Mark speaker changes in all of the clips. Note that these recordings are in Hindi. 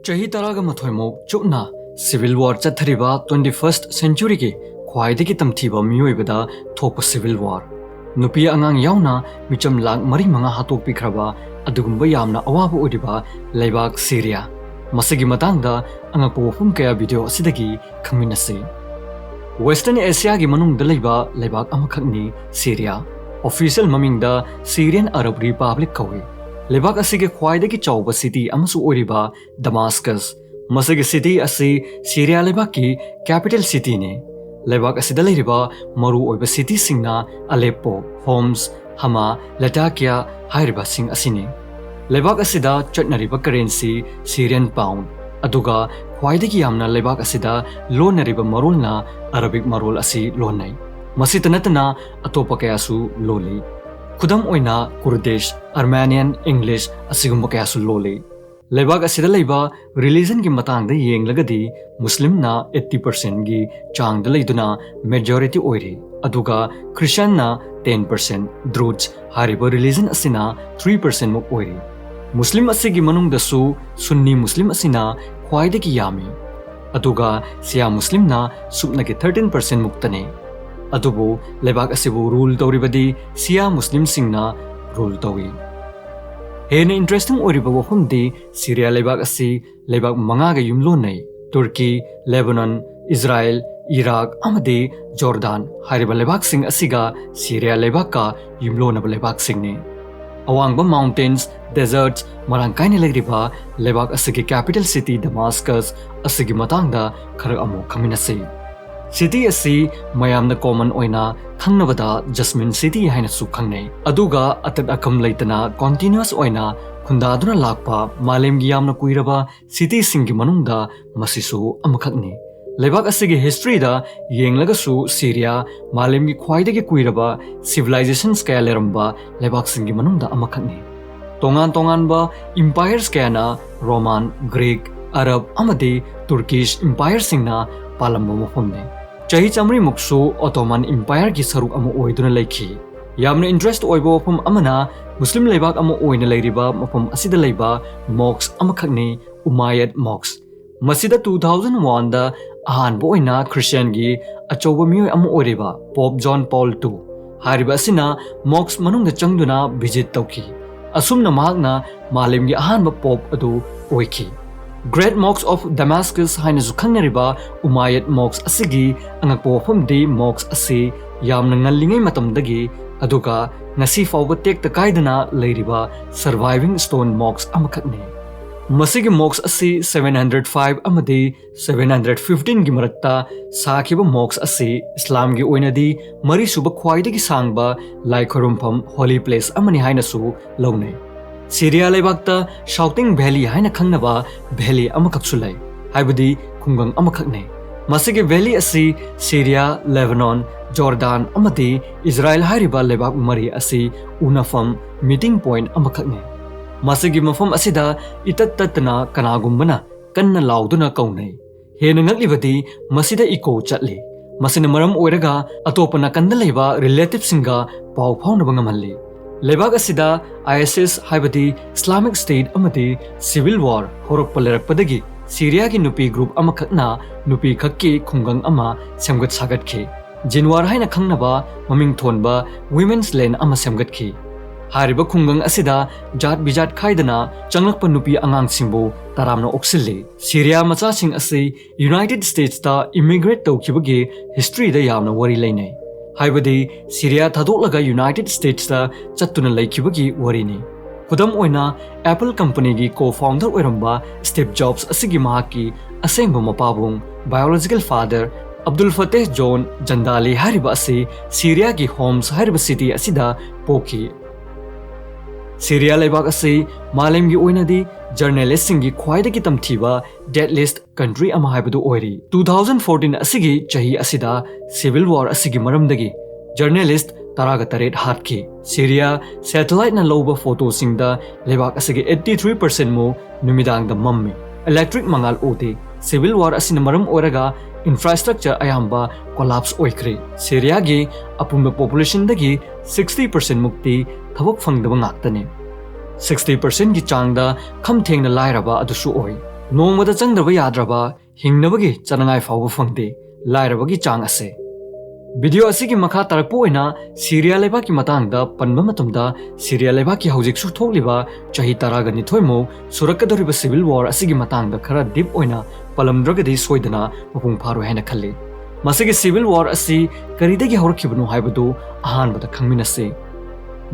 Speaker 1: Chahi taraga mathoimo chukna civil war chathariba 21st century ki khwaidagi tamthiba miyoibada thokpa civil war nupi angang yauna Meecham Lakh mari manga hatokpikraba adugumba Yamna Awaba Oiriba Leibak Syria masigi matangda angakpo wafum kaya video asidagi khangminase Western Asia gi manungda leiba Leibak amakhakni Syria official mamingda Syrian Arab Republic kawi Leibak asige khwaidagi chawba city amasu oiriba Damascus masigi city asi Syria Leibak ki capital city ne Leibak asida leiriba maru oiba city singna Aleppo Homs Hama Latakia hairiba sing asine Leibak asida chatnariba currency Syrian pound aduga khwaidagi yamna Leibak asida lonariba marulna Arabic marul asi lonai masitanatana atopa kayasu loli Kudam oina Kurdish, Armenian, English asigumba kayasu loli. Leibak asida leiba religion ki matangda yenglagadi Muslim na 80% gi changda leiduna majority oiri. Aduga Christian na 10%, Druze hariba religion asina 3% muk oiri. Muslim asigi manungda su Sunni Muslim asina khwaidagi yami. Aduga Shia Muslim na supnagi 13% muktane. Adubu Leibak asibu rule tawribadi Shia Muslim singna rule tawi. Hena interesting oriba wafumdi Syria Leibak asi Leibak mangaga yumlonai Turkey, Lebanon, Israel, Iraq amadi Jordan hariba Leibak sing asiga Syria Leibak ka yumlonaba Leibak singne. Awangba mountains, deserts, marangkaini legriba Leibak asigi capital city Damascus asigi matangda khara amu khaminase. City asi mayamna common oina khangnabada Jasmine City haina su khangnei aduga atat akam leitana continuous oina khundaduna lakpa malemgi yamna kuiraba city singi manungda masisu amakhakni Leibak asigi history da yenglaga Syria malemgi khwaidagi kuiraba civilizations kaya leramba Leibak singi manungda amakhakni tongan ba empires kaya na Roman, Greek, Arab amadi Turkish empire singna palamba mafamne Chahi chamri muksu Ottoman Empire ki saruk amu oiduna leikhi yamna interest oibo wafam amana Muslim Leibak amu oina leiriba mafam asida leiba mosque amakhakni Umayyad Mosque masida 2001 da ahanba oina Christian gi achoba miyoi amu oiriba Pope John Paul II hariba asina mosque manungda changduna visit tawki asumna mahakna malemgi ahanba pope adu oikhi Great Mosque of Damascus haina zukhangnariba Umayyad Mosque asigi angakpo wafamdi mosque asi yamna ngallingai matamdagi aduga ngasi fawba tekta kaidana leiriba surviving stone mosque amakhakni masigi mosque asi 705 amadi 715 gi marakta sakhiba mosque asi Islam gi oinadi mari suba khwaidagi sangba lai khorumpham holy place amani haina su launai Syria Leibakta Shouting Valley haina khangnaba valley amakaksulai haibadi khungang amakhakne masigi valley asi Syria Lebanon Jordan amadi Israel hariba Leibak mari asi unafam meeting point amakhakne masigi mafam asida itattatna kanagumbana kanna lauduna kaunai hena ngaklibadi masida iko chatli masina maram oiraga atopana kanda leiba relative singa pau phaunaba ngamalli Leibak asida ISIS haibadi Islamic State amadi civil war horokpa lerakpadagi Syria ki nupi group amakhakna nupi khakki khungang ama semgat sagatki Jinwar haina khangnaba maming thonba women's lane ama semgatki hariba khungang asida jat bijat khaidana changlakpa nupi angang singbo taramna oksilli Syria macha sing asi United States ta immigrate tawkhibagi history da yamna wari leinai haibadi Syria thadolaga United States ta chattuna laikibagi warini kudam oina Apple company gi co-founder oiramba Steve Jobs asigi mahaki asengba mapabung biological father Abdul Fattah John Jandali hariba asi Syria gi Homs hariba city asida poki Syria Leibak asi malemgi oinadi journalist singi khwaidagi tamthiba dead list country ama haibadu oiri 2014 asigi chahi asida civil war asigi maramdagi journalist taraga taret hatki Syria satellite na loba photo singda Leibak asigi 83% mo numidang da mammi electric mangal ode civil war asina maram oraga infrastructure ayamba collapse oikre Syria gi apumba population dagi 60% mukti thabak phangdaba ngaktane 60% gi changda kham thengna lairaba adusu oi नोंमदा चंगद्रबा याद्रबा हिंगनबगी चनंगाई फावबा फंगदे लायरबगी चांग असे वीडियो असिगी मखा तारकपो ओइना सीरिया लेबाकी मतांगदा पनबा मतुमदा सीरिया लेबाकी हौजिकसु थोकलिबा चाही तरागा निथोइमो सुरक्कदोरिबा सिविल वॉर असिगी मतांगदा खरा डीप ओइना पलमद्रगदि सोइदना मपुंग फारो हैना खल्ले मसिगी सिविल वॉर असि करिदगी हौरखिबनो हाइबदो अहानबदा खंगमिनसे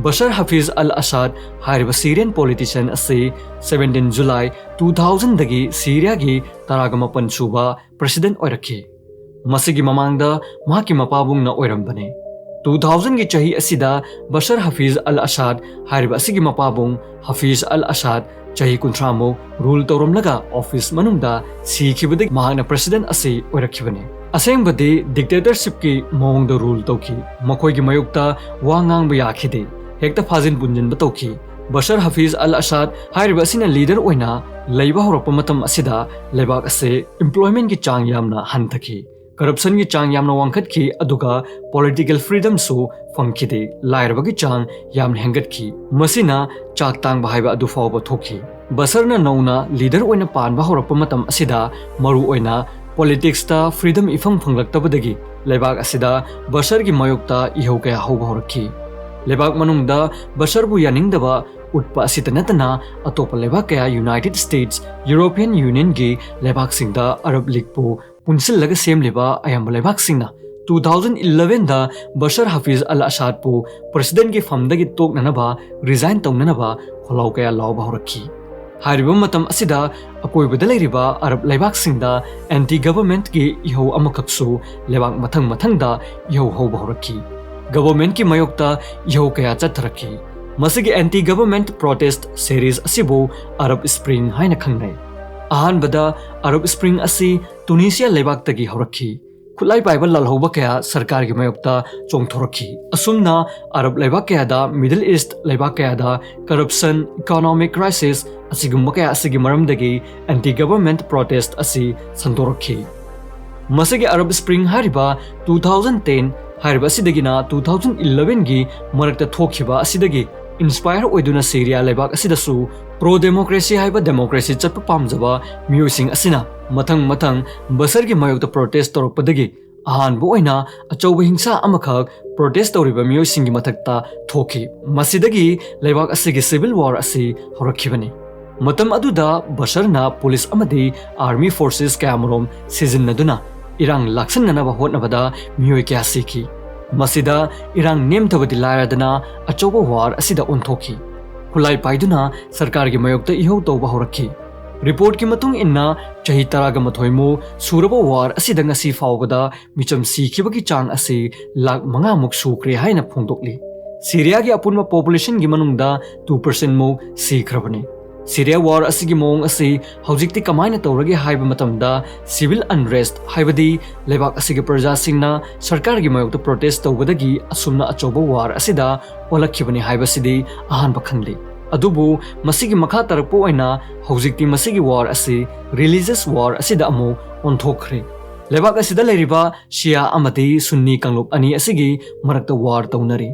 Speaker 1: बशर हफीज अल असाद हारिबा सीरियन पॉलिटिशियन असे 17 जुलाई 2000 दगी सीरिया की तरागा मपन सुबा प्रेसिडेंट ओइरखि मसिगी ममांगदा माकी मपाबुंगना ओइरंबने 2000 की चाही असिदा बशर हफीज अल असाद हारिबा असिगी मपाबुंग हफीज अल असाद चाही कुंथ्रामो रूल तौरमलगा ऑफिस मनुंगदा सीखिबदि मांगना प्रेसिडेंट असे ओइरखिबने असेंबदि डिक्टेटरशिप की मोंगद रूल तौखि मखोइगी मयुक्ता वा ngang याखिदे हेक्ता फाजिन बुंजन बतौखि बशर हफीज अल असाद हारिबा असिना लीडर ओइना लैबा हौरपा मतम असिदा लेबाक असे एम्प्लॉयमेंट की चांग यामना हंथखि करप्शन की चांग यामना वांखतखि अदुगा पॉलिटिकल फ्रीडम सु फंगखिदे लायरबगी चांग यामना हेंगतखि मसिना चाक तांग बाहाइबा अदु फावबा थोखि बसरना नौना लीडर ओइना पानबा हौरपा मतम असिदा मरु ओइना पॉलिटिक्स ता फ्रीडम इफंग फंगलक्तबदगी लेबाक असिदा बशर की मयुक्ता इहौ कया हौबा हौरखि लेबाक मनुंगदा बशरबु यानिंगदबा उत्पा असिता नतना अतोपा लेबाक कया यूनाइटेड स्टेट्स यूरोपियन यूनियन की लेबाक सिंगदा अरब लीग पु पुंसिलगा सेमलेबा अयंबा लेबाक सिंगना 2011 दा बशर हफीज अल असाद पु प्रेसिडेंट की फमदगी तोकननबा रिजाइन तौननबा खोलाव कया लावबा हौरखि हारिबा मतम असिदा अकोइबदा लेरिबा अरब लेबाक सिंगदा एंटी गवर्नमेंट की इहौ अमखक्सु लेबाक मथंग मथंगदा इहौ हौबा हौरखि गवर्नमेंट की मयोक्ता इहौ कया चथरखि मसिगी एंटी गवर्नमेंट प्रोटेस्ट सीरीज असिबु अरब स्प्रिंग हाइना खंगनै अहानबदा अरब स्प्रिंग असि तुनिसिया लेबाक्तगी हौरखि खुलाई पाइबा लालहौबा कया सरकार की मयोक्ता चोंगथोरखि असुमना अरब लेबाक कयादा मिडल ईस्ट लेबाक कयादा करप्शन इकोनॉमिक क्राइसिस असिगुम्बा कया असिगी मरमदगी एंटी गवर्नमेंट प्रोटेस्ट असि संतोरखि मसिगी अरब स्प्रिंग हारिबा 2010 हारिबा असिदगिना 2011 की मरक्ता थोखिबा असिदगी इंस्पायर ओइदुना सीरिया लेबाक असिदसु प्रो डेमोक्रेसी हाइबा डेमोक्रेसी चटप पामजबा मियोइसिंग असिना मथंग मथंग बसर की मयोक्ता प्रोटेस्ट तौरपदगी अहानबो ओइना अचौबा हिंसा अमखक प्रोटेस्ट तौरिबा मियोइसिंग की मथक्ता थोखि मसिदगी लेबाक असिगी सिविल वॉर असि हौरखिबनी मतम अदुदा बशरना पुलिस अमदी आर्मी फोर्सेस कयामरोम सिजिन्नदुना इरांग लाक्सन्ननबा होटनबदा मियोइ क्या सिखि मसिदा इरांग नेमथबदि लायरदना अचौबा वार असिदा ओंथोखि खुलाई पाइदुना सरकार की मयोक्ता इहौ तौबा हौरखि रिपोर्ट की मतुंग इन्ना चाही तरागा मथोइमु सुरबा वार असिदा ngasi फावबदा मिचम सिखिबगी चांग असि लाख 5 मुक सुख्रे हाइना फोंदोकलि सीरिया की अपुनबा पॉपुलेशन की मनुंगदा 2% मु सिखरबने सीरिया वार असिगी मोंग असि हौजिकति कमाइना तौरगे हाइबा मतमदा सिविल अनरेस्ट हाइबदी लेबाक असिगी प्रजासिंगना सरकार की मयोक्ता प्रोटेस्ट तौबदगी असुमना अचौबा वार असिदा ओलखिबनि हाइबसिदी अहानबा खंगली अदुबु मसिगी मखा तरपो ओइना हौजिकति मसिगी वार असि रिलीजियस वार असिदा अमु ओंथोखरे लेबाक असिदा लेरिबा शिया अमदी सुन्नी कंगलुप अनि असिगी मरक्ता वार तौनरी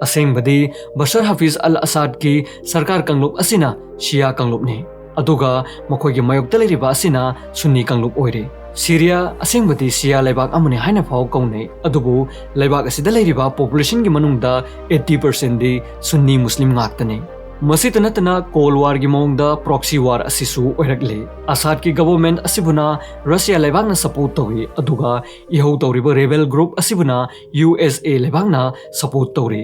Speaker 1: असेंबदी बशर हफीज अल असाद की सरकार कंगलुप असिना शिया कंगलुपने अदुगा मखोइगी मयोक्ता लेरिबा असिना सुन्नी कंगलुप ओइरे सीरिया असेंबदी शिया लेबाक अमने हाइना फाव कौने अदुबु लेबाक असिदा लेरिबा पॉपुलेशन की मनुंगदा 80% दी सुन्नी मुस्लिम गाक्तने मसित नतना कोल वार की मोंगदा प्रॉक्सी वार असिसु ओइरकले असाद की गवर्नमेंट असिबुना रशिया लेबाकना सपोर्ट तौरी अदुगा इहौ तौरिबा रेबेल ग्रुप असिबुना यूएसए लेबाकना सपोर्ट तौरी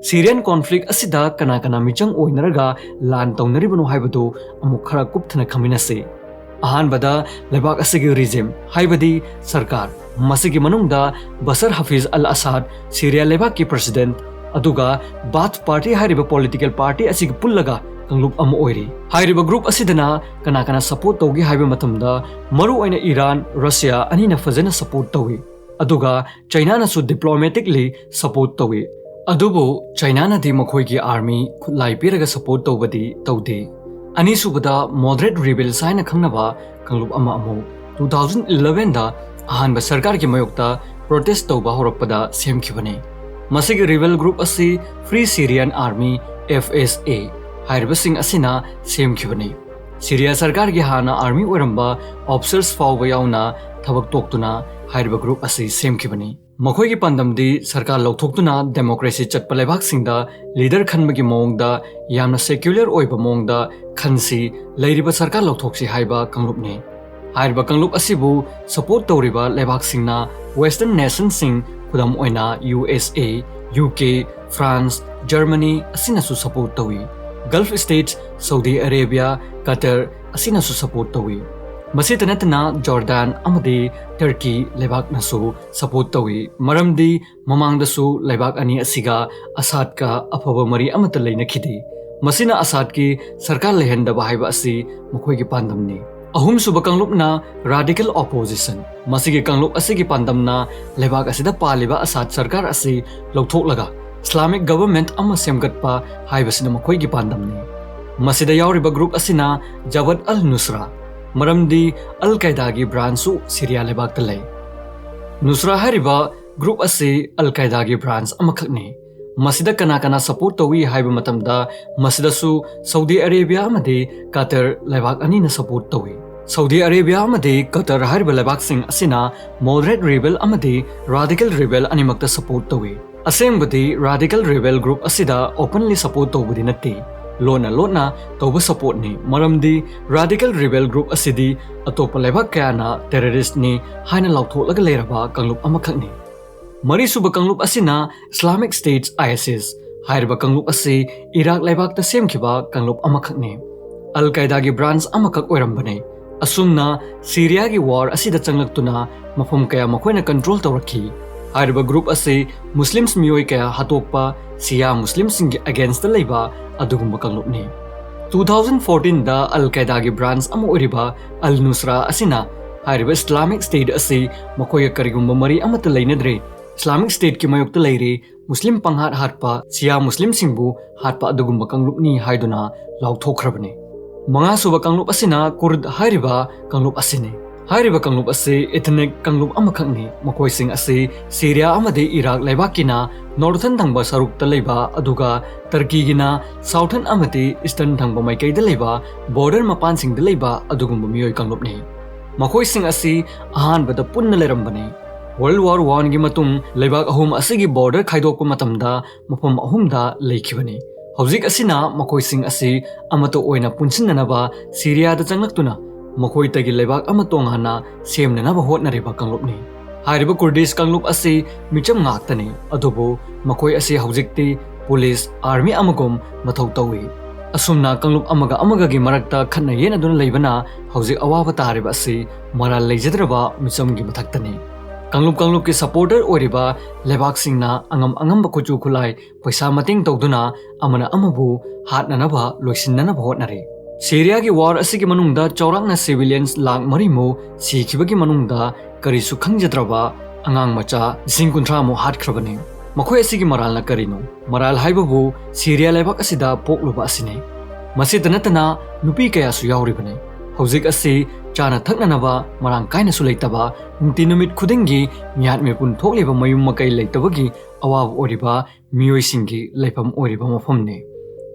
Speaker 1: सीरियन कॉन्फ्लिक्ट असिदा कना कना मिचंग ओइनरगा लान तौनरिबनु हाइबदो अमुक खरा कुप्थना खमिनसे अहानबदा लेबाक असिगी रिजिम हाइबदी सरकार मसिगी मनुंगदा बसर हफीज अल असाद सीरिया लेबाक की प्रेसिडेंट अदुगा बाथ पार्टी हारिबा पॉलिटिकल पार्टी असिगी पुल्लगा कंगलुप अम ओइरी हारिबा ग्रुप असिदना कना कना सपोर्ट तौगी हाइबा मतमदा मरु ओइना ईरान रशिया अनिना फजना सपोर्ट तौई अदुगा चाइनानासु डिप्लोमेटिकली सपोर्ट तौई अदुबो चाइनानादि मखोइगी आर्मी खुलाई पिरगा सपोर्ट तौबदी तौदे अनिसुबदा मॉडरेट रिबेल्स हाइना खंगनबा कंगलुप अमा अमु 2011 दा अहानबा सरकार की मयोक्ता प्रोटेस्ट तौबा हौरकपदा सेमखिबने मसिगी रिबेल ग्रुप असि फ्री सीरियन आर्मी FSA हाइरबसिंग असिना सेमखिबने Syria सरकार की हाना आर्मी ओरंबा ऑफिसर्स फाउबा याउना थबक तोक्तुना हाइरबा ग्रुप असि सेमखिबनी मखोय की पांदमदी सरकार लौथोक्तुना डेमोक्रेसी चटपा लेबाक सिंगदा लीडर खनबगी मोंगदा यामना सेक्युलर ओइबा मोंगदा खनसी लैरिबा सरकार लौथोक्सी हाइबा कंगलुपने हाइरबा कंगलुप असिबु सपोर्ट तौरिबा लेबाक सिंगना वेस्टर्न नेशन सिंग खुदम ओइना USA UK फ्रांस जर्मनी असिनासु सपोर्ट तौई Gulf states Saudi Arabia Qatar असिनासु सपोर्ट तौई मसीत नतना जॉर्डन अमदी टर्की लेबाक नसु सपोर्ट तौई मरमदी ममांगदसु लेबाक अनि असिगा असाद का अफब मरी अमत लेनखिदे मसिना असाद की सरकार लेहंदबा हाइबा असि मखोयगी पांदमनी अहुम सुब कंगलुपना राडिकल ऑपोजिशन मसिगे कंगलुप असिगी पांदमना लेबाक असिदा पालिबा असाद सरकार असि लौथोकलगा इस्लामिक गवर्नमेंट अमा सेमगतपा हाइबसिना मखोयगी पांदमनी मसिदा यावरिबा ग्रुप असिना जबत अल नुसरा मरमदी अल कायदा की ब्रांचसु सीरिया लेबाक तले नुसरा हारिबा ग्रुप असे अल कायदा की ब्रांच अमखकने मसिदा कना कना सपोर्ट तौई हाइबा मतमदा मसिदासु सऊदी अरेबिया अमदे कतर लेबाक अनिना सपोर्ट तौई सऊदी अरेबिया अमदे कतर हारिबा लेबाक सिंग असिना मॉडरेट रेबेल अमदे राडिकल रेबेल अनिमक्ता सपोर्ट तौई असेंबदि राडिकल रेबेल ग्रुप असिदा ओपनली सपोर्ट तौबदि नत्ते लोना लोना तौब सपोर्ट ने मरमदी राडिकल रेबेल ग्रुप असिदी अतोप लेबाक कयाना टेररिस्ट ने हाइना लाउथोलग लेरबा कंगलुप अमखकने मरी सुब कंगलुप असिना इस्लामिक स्टेट्स ISIS हाइरबा कंगलुप असि इराक लेबाक त सेमखिबा कंगलुप अमखकने अल कायदा की ब्रांच अमखक ओइरंबने असुमना सीरिया की वार असिदा चंगलक्तुना मफम कया मखोयना कंट्रोल तौरखी हाइरबा ग्रुप असे मुस्लिम्स मियोय कया हतोकपा सिया मुस्लिम सिंग अगेंस्ट लेबा अदुगुम्बा कंगलुपने 2014 दा अल कायदा की ब्रांच अम ओरिबा अल नुसरा असिना हाइरबा इस्लामिक स्टेट असे मखोय करिगुम्बा मरी अमत लेनद्रे इस्लामिक स्टेट की मयोक्ता लेरे मुस्लिम पंगहाट हाटपा सिया मुस्लिम सिंगबु हाटपा अदुगुम्बा कंगलुपनी हाइदुना लाउथोखरबने मंगा सुबा कंगलुप असिना कुर्द हाइरबा कंगलुप असिने हाइरबा कंगलुप असे एथनिक कंगलुप अमखकनी मखोय सिंग असे सीरिया अमदे इराक लेबाकिना नॉर्थन थंगबा सरुकता लेबा अदुगा टर्कीगिना साउथन अमदे ईस्टर्न थंगबा माइकैदा लेबा बॉर्डर मपान सिंग द लेबा अदुगुम्बा मियोय कंगलुपने मखोय सिंग असे अहानबदा पुन्ना लेरंबने वर्ल्ड वार 1 की मतुंग लेबाक अहुम असिगी बॉर्डर खाइदोकपा मतमदा मफम अहुमदा लेखिबने हौजिक असिना मखोय सिंग असे अमतो ओइना पुनसिननबा सीरियादा चंगलक्तुना मखोय तगी लेबाक अमा तोंगाना सेमननबा होटनरेबा कंगलुपने हारिबा कुर्दिश कंगलुप असे मिचम ngakतने अदुबो मखोय असे हौजिकति पुलिस आर्मी अमगुम मथौ तौई असुमना कंगलुप अमगा की मरक्ता खन्ना येनदुना लेबना हौजिक अवाबा तारेबा असे मराल लेजद्रबा मिचमगी मथक्तने कंगलुप की सपोर्टर ओरिबा लेबाक सिंगना अंगम कुचु खुलाई पैसा मतिंग तौदुना अमना अमबु हाटननबा लोइसिननबा होटनरे सीरिया की वार असिगी मनुंगदा चौरांगना सिविलियंस लाख मरिमु सिखिबगी मनुंगदा करिसु खंगजद्रबा अंगांग मचा 130 मु हाटख्रबने मखोय असिगी मरालना करिनो मराल हाइबबु सीरिया लेबाक असिदा पोकलुबा असिने मसिद नतना नुपी कयासु यावरिबने हौजिक असि चाना थकननबा मरांग कायनासु लेतबा नुंति नुमित खुदिंगी मियात मेपुन थोकलेबा मयुम मकै लेतबगी अवाब ओरिबा मियोयसिंगी लेफम ओरिबा मफमने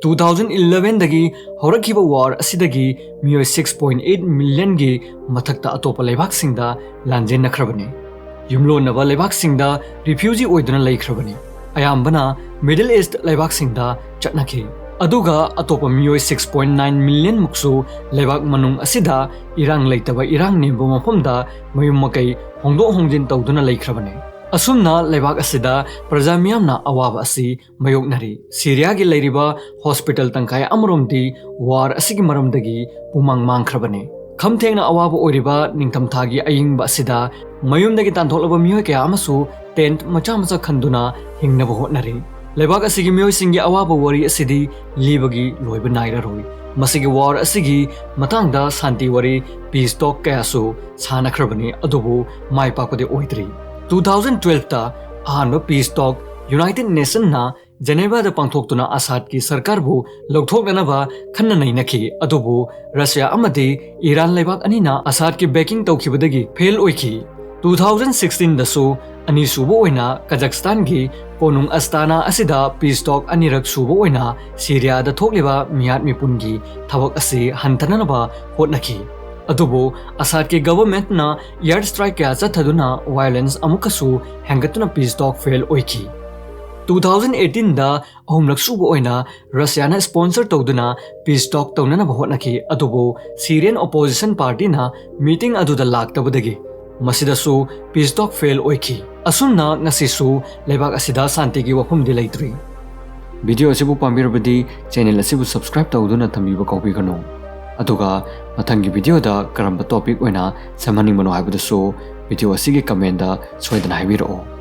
Speaker 1: 2011 दगी हौरखिबा वार असिदगी मियोय 6.8 मिलियन गी मथक्ता अतोपा लेबाक सिंगदा लांजेन नखरबने युमलोनबा लेबाक सिंगदा रिफ्यूजी ओइदुना लेखरबने अयाम्बना मिडल ईस्ट लेबाक सिंगदा चटनखि अदुगा अतोपा मियोय 6.9 मिलियन मुक्सु लेबाक मनुंग असिदा इरांग लेतबा इरांग नेबो मफमदा मयुम मकै होंदो होंजिन तौदुना लेखरबने असुमना लेबाक असिदा प्रजा मियामना अवाबा असि मयोगनरी सीरिया की लेरिबा हॉस्पिटल तंखाय अमरोमदी वार असिगी मरमदगी पुमांग मांखरबने खमथेंगना अवाबा ओरिबा निंगथमथागी अयिंगबा असिदा मयुमदगी तांथोलबा मियोय कया अमसु टेंट मचा खंदुना हिंगनबा होटनरी लेबाक असिगी मियोयसिंगी अवाबा वरी असिदी लीबगी लोइबा नाइररोय मसिगी वार असिगी मतंगदा शांति वरी पीस टॉक कयासु सानखरबने अदुबु माइपाकदे ओइद्री 2012 ता अहानबा पीस टॉक यूनाइटेड नेशन ना जेनेवा दा पांथोक्तुना आसाद की सरकार बु लौथोकनबा खन्ना नैनखि अदुबु रशिया अमदि ईरान लेबाक अनिना आसाद की बैकिंग तौखिबदगी फेल ओइखि 2016 दसु अनिसुबो ओइना कजाकिस्तान की Konung Astana asida peace talk anirak subo oina Syria da thokliba miyat mipungi thawak ase hantananaba hotnaki. Adubo Assad ke government na air strike kya chathaduna violence amukasu hangatuna peace talk fail oiki. 2018 da ahumlak subo oina Russia na sponsor tawduna peace talk tawnana hotnaki. Adubo Syrian opposition party na meeting aduda laktabudagi masidasu peace talk fail oiki. Asumna ngasisu leibak asida santi gi wafum di laitri. Video asibu pambirabadi channel asibu subscribe tawduna thamiba kaubi kanu. Aduga mathangi video da karamba topic oina samaning mano haibudasu video asigi comment da soidana haibiro.